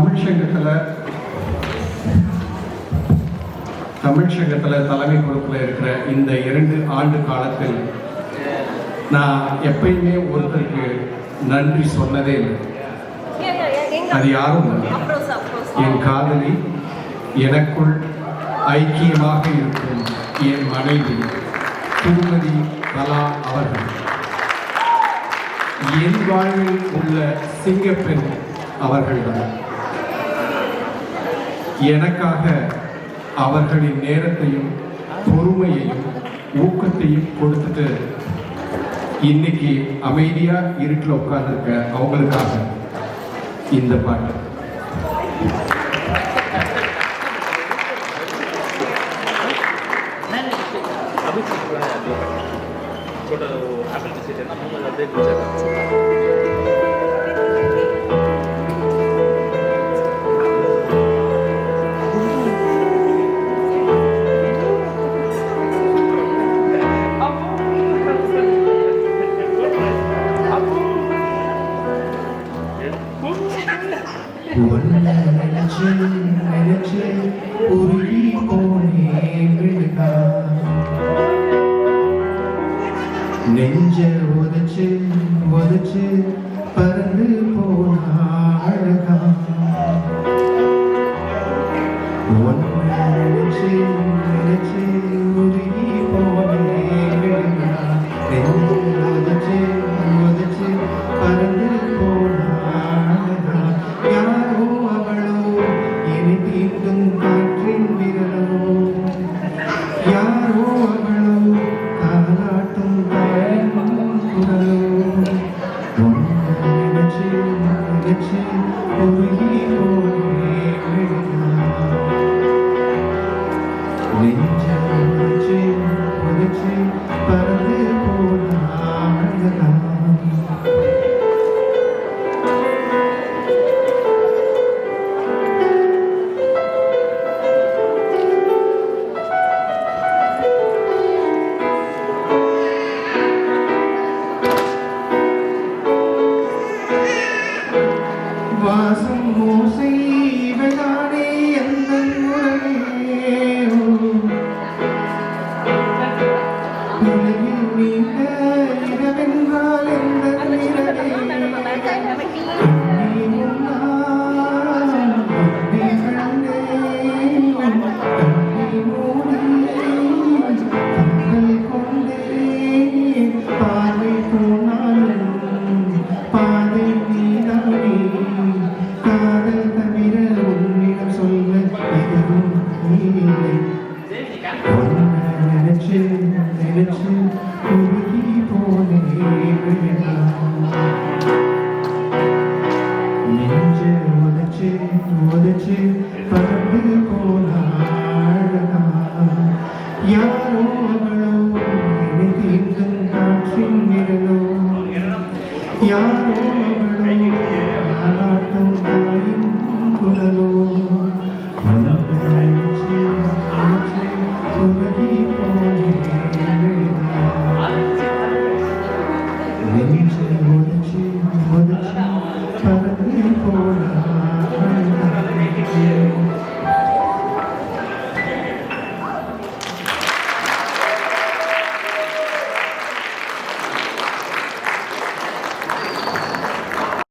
தமிழ் சங்கத்தில் தலைமை பொறுப்பில் இருக்கிற இந்த 2 ஆண்டு காலத்தில் நான் எப்பயுமே ஒருத்தருக்கு நன்றி சொன்னதே இல்லை. அது யாரும் இல்லை, என் காதலி, எனக்குள் ஐக்கியமாக இருக்கும் என் மனைவி திருமதி கலா அவர்கள். என் வாழ்வில் உள்ள சிங்கப்பெண் அவர்கள்தான். எனக்காக அவர்களின் நேரத்தையும் பொறுமையையும் ஊக்கத்தையும் கொடுத்துட்டு இன்னைக்கு அமைதியா இருட்டில் உட்கார்ந்துருக்க அவங்களுக்காக இந்த பாட்டு. நெஞ்ச உதச்சு உதச்சு பறந்து போனா அழகா நினைச்சு நினைச்சு உருகி போனே நெஞ்ச உதச்சு உதச்சு பறந்து போனா அழகா யாரோ அவளோ இனி தீர்க்கும் காற்றின் விரலோ யாரோ அவளோ காலாட்டும் பறந்து போனா வாசம் மோசை இவைதானே எந்த உறவே உலகில் நீங்க இரவென்றால் எந்த நிறவே பார்வை போனாலும் பாதை நீதானே காதல் தவிர உன்னிடம் சொல்ல எதுவும் இல்லை. நினைச்சு நினைச்சு உருகி போனே நெஞ்ச உதச்சு உதச்சு பறந்து போனா அழகா யாரோ அவளோ என்னை தீர்க்கும் காற்றின் விரலோ யாரோ அவளோ ஆளாட்டும் தாயின் குரலோ நினைச்சு நினைச்சு உருகி போனே நெஞ்ச உதச்சு உதச்சு பறந்து போனா